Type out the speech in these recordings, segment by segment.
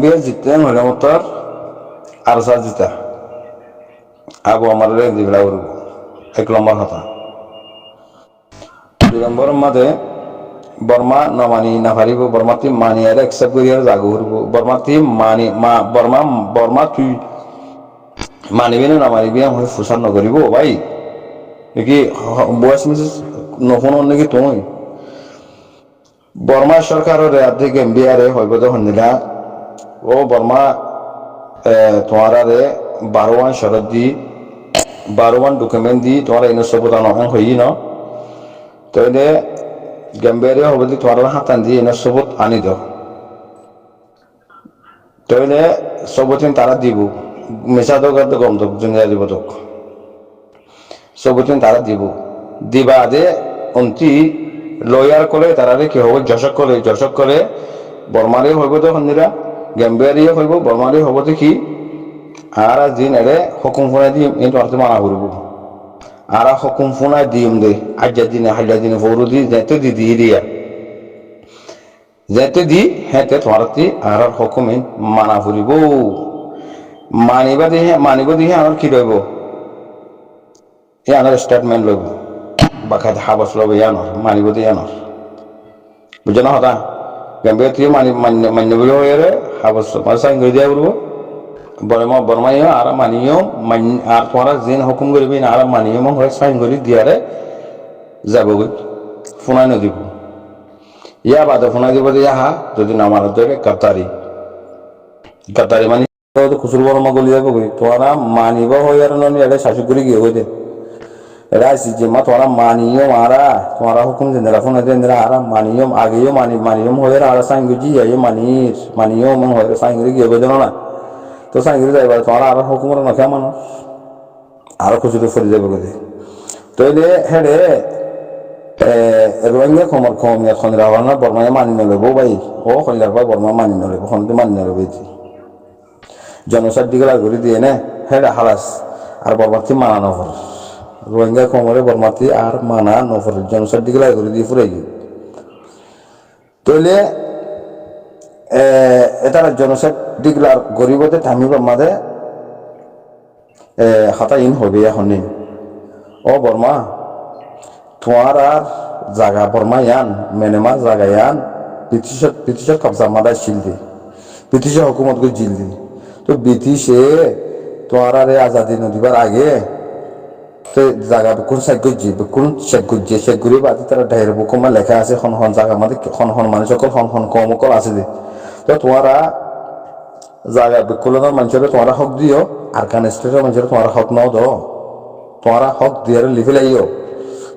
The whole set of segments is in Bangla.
গেম্বিয়া জিততে হলে মতর আরসা জিতা আবু আমার দিবলা উড়ব 1 নম্বর কথা। 2 নম্বর মাঝে বর্মা নমানি না পারিব বর্মাতি মানি আর একসেপ্ট করি আর জাগো উড়ব বর্মাতি মানি মা বর্মা বর্মা তুই মানিবি না মানিবি আমি ফুসার নকরিব ভাই নাকি বয়স মিসেস নফোন নাকি তুমি বর্মা সরকারের আর্ধেক গেম্বিয়ারে হইব যখন দিলা ও বর্মা তোমার 12 শরৎ দি 12 ডকুমেন্ট দি তোমার ইনসবতা নহন হই ন তাইলে গেম্বিয়ারে হবে দি তোমার হাতান দি ইনসবত আনি দাও তাইলে সবতিন তারা দিব মেশা দোক আর গম দোক জুনিয়া দিব দোক সবতিন তারা দিব দিবা দে অন্তি লয়ার করে তারা কি হব যশক করে বর্মারে হইব তখন নিরা গেম্বিয়ারি হইব বর্মারে হব কি আর দিন এরে হুকুম ফোনাই দিম এই তোমার মানা করব আর হুকুম ফোনাই দিম দে আজ্জা দিনে হাল্লা দিনে ফৌরু দি যাইতে দি দিয়ে দিয়া যাইতে দি হেতে তোমার আর হুকুম মানা ফুরিব মানিব দিহে আর কি রইব ইয়ানোর স্টেটমেন্ট লইব বাকাত হাবস লইব ইয়ানোর মানিব দি ইয়ানোর বুঝো না হতা গেম্বিয়া তুই মান্য বলে হয়ে হাবস সাইন করে দিয়া বলবো বর্মাইও আর মানিও আর তোমার জিন হুকুম করবি না আর মানিও হয়ে সাইন করে দিয়ারে যাবগৈ ফোনাই নদিব ইয়া বাদে ফোনাই দিব দিয়া হা যদি না মানত ধরে গাদ্দারি মানি খুচুর বর্মা গলি যাবগৈ তোরা মানিব হয়ে আর ননি এটা শাসক করে গিয়ে হয়ে দে এটা আসি যে মা তোরা মানিও মারা তোরা হুকুম দিন ফোন দেন আর মানিও আগেও মানিও হয়ে আর সাইন গুজি যাই মানিও হয়ে সাইন করে গিয়ে হয়ে না তো সাইন করে যাইবার তোরা আর হুকুমের নখা মানুষ আরো খুচুরে ফরি যাবে গেলে তো হেডে রোহিঙ্গা খমিয়া খনিরা হওয়ার না বর্মায় মানি নলেবো ভাই ও খনিলার ভাই বর্মা মানি নলেবো খনতে মানি নলেবো জনসার দিকে ঘুরি দিয়ে নে হেডে হালাস আর বর্মাতি মানা নফর রোহিঙ্গা খমরে বর্মাতি আর মানা নফর জনসার দিকে ঘুরি দিয়ে ফুরাই গিয়ে তইলে এটা জনসার দিগলার গরিবতে থামিব মাঝে হাতা ইন হবে এখন নিন ও বর্মা তোমার আর জাগা বর্মা ইয়ান মেনেমা জাগা ইয়ান ব্রিটিশের কবজা মাদায় শিল দি ব্রিটিশের হুকুমত করে জিল দি তো ব্রিটিশে তোমার আর আজাদি নদীবার আগে তো জাগা কোন সাইড করছি কোন শেখ করছে শেখ ঘুরে বাদি তারা ঢের বুকুমা লেখা আছে খন জাগা মাঝে খন মানুষ সকল খন কম আছে যে তো তোমারা জায়গা বিকুলনের মানুষের তোমারা হক দিও আর কান স্টেটের মানুষের তোমারা হক নাও দাও তোমারা হক দিয়ে লিখে লাইও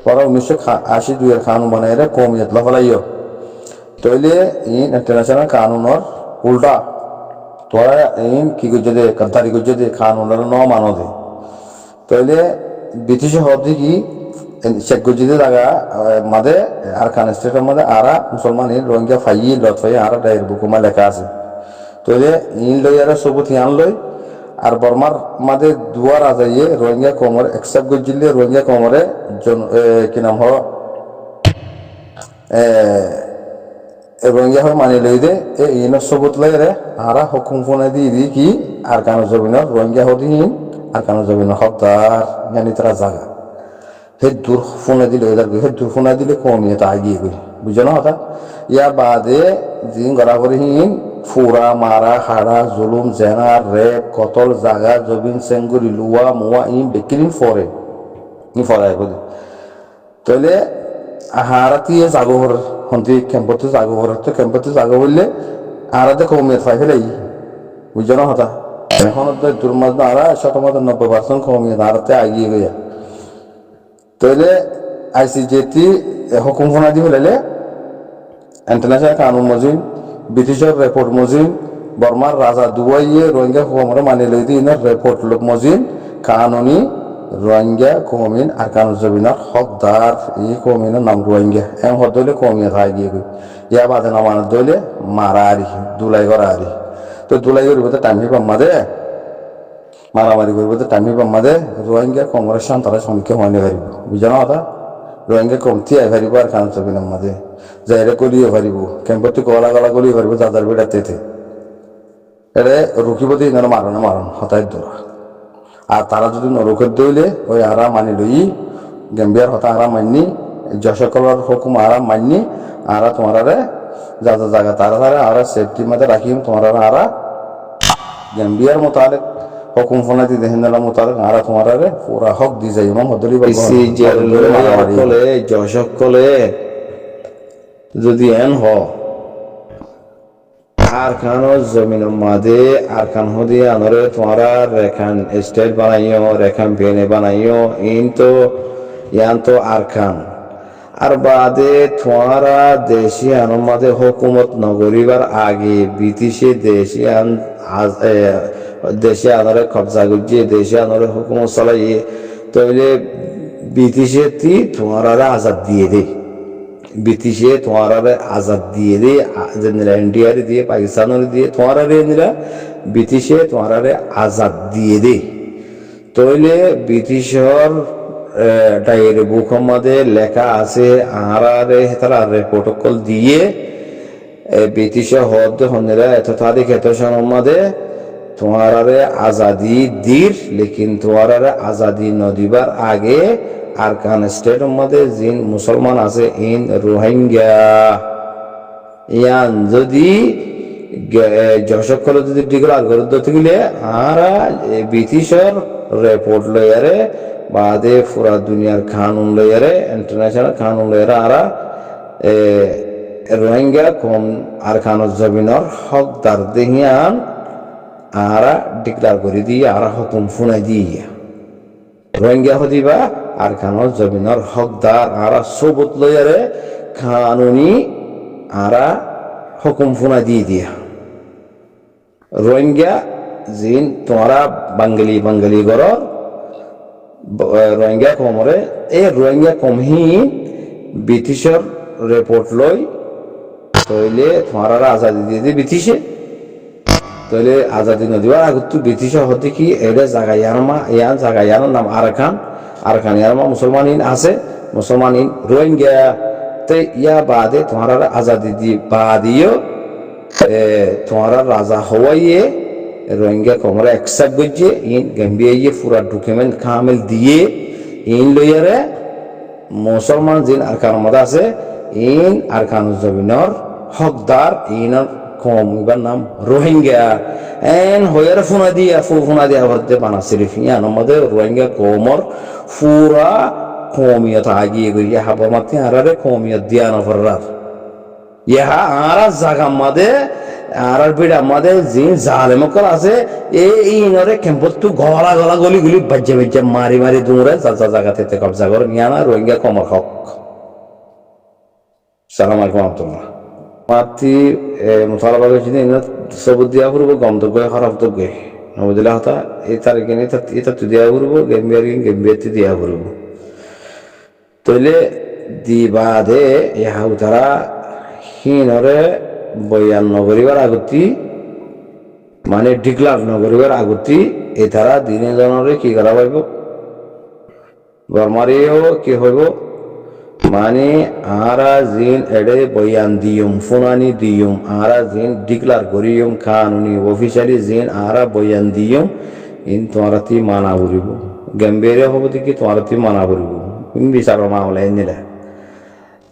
তোরা 1982 কানুন বানাই কমিয়ত লাইও তইলে ইন্টারন্যাশনাল কানুনের উল্টা তোরা কি করছে দে গাদ্দারি করছে দে কানুনের ন মানো দে তইলে ব্রিটিশ হতে কি শেখ গুজিদের জায়গা মাঝে আর কান স্টেটের মাঝে আর মুসলমানের রোহিঙ্গা ফাইয়ে লত ফাইয়ে আর ডাইর বুকুমা লেখা আছে তইলে ইন লই আর সবুত ইয়ান লই আর বর্মার মাঝে দুয়ার আজাইয়ে রোহিঙ্গা কোমর একসেপ্ট গজিলে রোহিঙ্গা কোমরে কি নাম হ রোহিঙ্গা হয়ে মানি লই দে ইন সবুত লই রে আর হুকুম ফোনে দি কি আর কানো জমিনের রোহিঙ্গা হদি আর কানো জমিনের হকদার জানি তারা জায়গা হে দূর ফোনে দিলে হে দূর ফোনে দিলে কমিয়ে তা আগিয়ে গই বুঝো না হতা ইয়া বাদে জিন গড়া করে ফুরা মারা হাড়া জুলুম জেনা রেপ কতল জাগা জবিন সেঙ্গুরি লুয়া মুয়া বেকিরিং ফরে ফরাই বলে তাহলে হারাতি জাগর হন্তি ক্যাম্পতে জাগর তো ক্যাম্পতে জাগো বললে আরাতে কমিয়ে ফাই ফেলাই বুঝো না হতা এখন দূর মাঝ না আরা 90% কমিয়ে আরাতে আগিয়ে গিয়া তাহলে আইসিজেটি হুকুম ফোনা দি হলে ইন্টারন্যাশনাল কানুন মজিন ব্রিটিশের রেপোর্ট মজিন বর্মার রাজা দুবাইয়ে রোহিঙ্গা কোমরে মানি লই দিন রেপোর্ট লোক মজিন কানুনি রোহিঙ্গা কমিন আর কানুন জবিনার হকদার এই কমিনের নাম রোহিঙ্গা এম হদলে কমিয়ে থাই গিয়ে গই ইয়া বাদে না মানত দলে মারা আরি দুলাই করা আরি তো দুলাই করিব তো টাইম পাম মাদে মারামারি করব তো টাইম পাম মাদে রোহিঙ্গা কোমরে শান্তারা সম্মুখীন হইনে পারিব বুঝা না কথা রোহিঙ্গা কমতি আই পারিব আর কানুন জবিনার মাঝে যাইরে করিয়ে পারিব ক্যাম্পতে গলা গলা করিয়ে পারিব দাদার বেড়াতে এটা রুকিব দিয়ে মারণ হতায় দৌড়া আর তারা যদি নরুকের দইলে ওই আরা মানি লই গেম্বিয়ার হতা আরা মাননি যশকলার হুকুম আরা মাননি আরা তোমার যা যা জায়গা তারা তারা আরা সেফটির মধ্যে রাখিম তোমার আরা গেম্বিয়ার মোতাবেক হুকুম ফোনা দি দেখেন মোতাবেক আরা তোমার পুরা হক দি যাই এবং হদলি কলে যশকলে যদি এন হ আর খানো জমিনের মাঝে আর খান হদি আনরে তোমারা রেখান স্টেট বানাইও রেখান বেনে বানাইও ইয়ান তো আর খান আর বাদে তোমারা দেশি আনোর মাঝে হুকুমত নগরিবার আগে ব্রিটিশে দেশে আনরে কবজা গুজিয়ে দেশে আনরে হুকুমত চলাইয়ে তাইলে ব্রিটিশে তোমারা আজাদ দিয়ে দে ব্রিটিশে তোমার আজাদ দিয়ে দে ইন্ডিয়ারে দিয়ে পাকিস্তানের দিয়ে তোমার নিরা ব্রিটিশে তোমার আজাদ দিয়ে দে তইলে ব্রিটিশর ডায়ের বুক মধ্যে লেখা আছে আহারে তারা প্রটোকল দিয়ে ব্রিটিশে হদ হনেরা এত তারিখ এত সময় মধ্যে তোমার আজাদি দির লেকিন তোমার আজাদি নদিবার আগে আর কান স্টেটের মধ্যে জিন মুসলমান আছে ইন রোহিঙ্গা ইয়ান যদি যশকলে যদি ডিগ্রার করে দিতে গেলে আর ব্রিটিশর রিপোর্ট লয়ারে বাদে পুরা দুনিয়ার কানুন লয়ারে ইন্টারন্যাশনাল কানুন লয়ারে আর রোহিঙ্গা কম আর কানুন জমিনের হকদার দেহিয়ান আর ডিক্লার করে দিয়ে আর হুকুম ফুনাই দিয়ে রোহিঙ্গা হদিবা আর খানোর জমিনের হকদার আরা সবুত লয়ারে কানুনি আরা হুকুম ফুনা দিয়ে দিয়া রোহিঙ্গা জিন তোমরা বাঙালি গড়র রোহিঙ্গা কমরে এই রোহিঙ্গা কমহি ব্রিটিশর রিপোর্ট লই তইলে তোমরা আজাদি দিয়ে দিয়ে ব্রিটিশে তইলে আজাদি নদীবার আগত ব্রিটিশর হতে কি এটা জাগাইয়ার নাম আরাকান ইয়ারমা মুসলমান আছে মুসলমান রোহিঙ্গা তে ইয়া বাদে তোমার আজাদি দি বাদিও তোমার রাজা হওয়াইয়ে রোহিঙ্গা কমরা একসাথ গজিয়ে গেম্বিয়ে পুরা ডকুমেন্ট কামিল দিয়ে লইয়ারে মুসলমান জিন আরকান মধ্যে আছে আরকান জমিনের হকদার কমিবার নাম রোহিঙ্গা হইয়ার ফোনা দিয়া হতে বানা শরীফ ইয়ানোর মধ্যে রোহিঙ্গা কমর পুরা কমিয়ত আগিয়ে গিয়ে হাবার মাতি আরারে কমিয়ত দিয়া নফরার ইহা আরা জাগা মাদে আরার বিড়া মাদে জিন জালেমকল আছে ইনরে ক্যাম্পত গলা গলি বাজ্যে মারি দূরে যা জায়গাতে কবজা করে ইয়ানা রোহিঙ্গা কমর হক সালাম আলাইকুম রহমতুল্লাহ মাতি মুতালাবা করেছি সবুজ দিয়া ফুরবো গন্তব্য খারাপতব্য নবদিল্লা হতা এই তারিখে এটা দিয়া ফুরবো গেম্বিয়ার দিয়া ফুরবো তইলে দিবাদে ইহা তারা হিনরে বয়ান নগরিবার আগতি মানে ডিক্লার নগরিবার আগতি এ তারা দিনে জনরে কি করা হইব বর্মারিও কি হইব মানে আরা জিন এডে বয়ান দিয়ম ফুনানি দিয়ম আরা জিন ডিক্লার করিয়ম কানুনি অফিসিয়ালি জিন আরা বয়ান দিয়ম তোমারাতি মানা করিব গেম্বেরে হব দেখি তোমারাতি মানা করিব বিচাৰৰ মামলা নিলে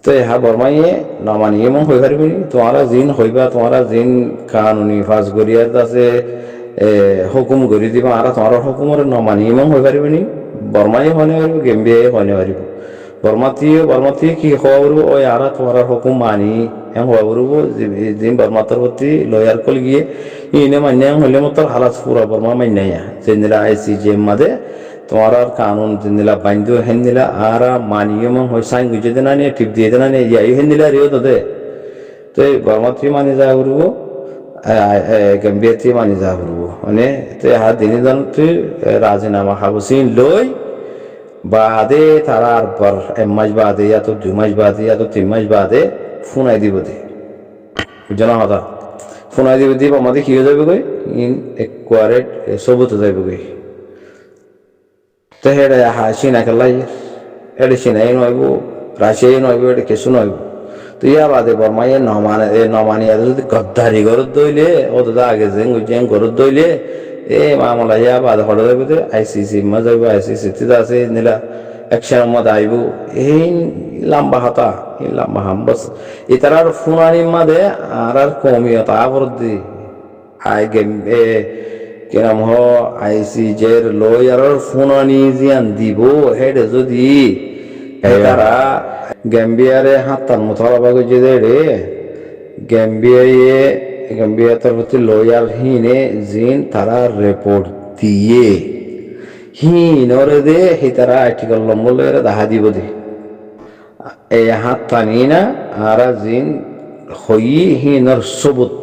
তো এহা বর্মাইয়ে নমানিয়ে মন হয়ে পারবি তোমারা জিন হইবা তোমারা জিন কানুনি ফাঁস গরিয়ার আছে হুকুম করি দিবা আর তোমার হুকুমের নমানিয়ে মন হয়ে পারবি বর্মাইয়ে হনে পারিব গেম্বিয়ে হনে পারিব বর্মাতি কি হওয়া পারব ওই আর তোমার হুকুম মানি হওয়া পারব জিন বর্মাতার প্রতি লয়ার কল গিয়ে ইনে মান্য হইলে মতো হালাত পুরা বর্মা মান্যাইয়া যেনিলা আইসি যে মাদে তোমার কানুন যেনিলা বান্ধব হেনিলা আর মানিয়ে মন হয় সাইন গুজে দেনা নিয়ে টিপ দিয়ে দেনা নিয়ে যাই হেনিলা রেও তোদের তো এই বর্মাত্রী মানি যা করব গম্বিয়াতি মানি যা করব মানে তো হাত দিনে জানতে রাজিনামা হাবসিন লই বাদে তারা আর পর 1 মাস বাদে या तो 2 মাস বাদে या तो 3 মাস বাদে ফোনাই দিব দে বুঝনা কথা ফোনাই দিব দিব আমাদের কি হয়ে যাবে কই ইন একোয়ারেট সবুত যাবে কই তো হেডা হাসিনা কলাই এডে সিনাই নইবো রাশিয়াই নইবো এডে কিছু নইবো তুই বাদে বর্মাইয়ে নমানি আর যদি গদ্দারি গরত দইলে ও তো আগে জেং গরত দইলে মামলা ইয়া বাদে হঠাৎ যাবে আইসিসি মা যাইব আইসিসি তে আছে নিলা একশন মত আইব এই লম্বা হাতা এই লম্বা হাম্বস ইতারার ফুনানি মাদে আর কমিয়তা আবরদি আই গেম কিরম হ আইসিজের লয়ারের ফুনানি জিয়ান দিব হেডে যদি তারা গ্যাম্বিয়ারে হাতার মোতালাবা গেছে রে গ্যাম্বিয়া তার প্রতি লয়ার হিনে জিন তারা রিপোর্ট দিয়ে হিনরে দে হি তারা আর্টিকেল নম্বর লয়ারে দেখা দিব দে এই হাত টানি না আর জিন হই হিনর সবুত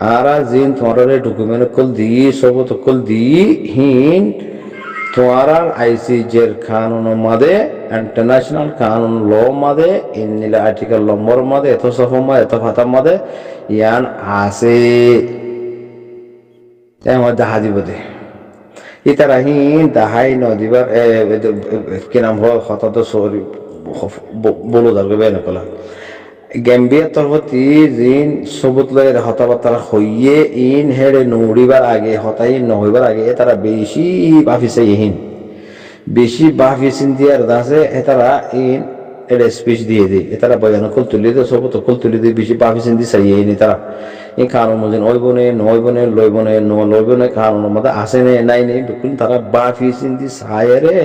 আর জিন তোমার ডকুমেন্ট কল দি সবুত কল দি হিন তোমার আইসিজের কানুন মাদে ইন্টারন্যাশনাল কানুন ল মাদে ইননিলা আর্টিকেল নম্বর মাদে এত সফম মাদে এত ফাতাম মাদে ইয়ান আছে আমার দেখা দিব দে ইতারা হিন দাহাই নদিবার কি নাম হয় হঠাৎ সরি বলো দরকার বেন কলা গ্যাম্বিয়ার তরফতি জিন সবুত লয়ের হতাবার্তা হইয়ে ইন হেড়ে নড়িবার আগে হতাই নহইবার আগে তারা বেশি বাফিসে ইহিন বেশি বাফিসিন দিয়ার দাসে এতারা ইন এর স্পিচ দিয়ে দেয় এতারা বয়ান কল তুলি দে সবুত কল তুলি দিয়ে বেশি বাফিসিন দি চাইয়ে ইনি তারা এই কারণ মজিন ওইবনে নইবনে লইবনে লইবনে কারণ মধ্যে আসে নাই নেই বিকুল তারা বাফিসিন দি চাইয়ে রে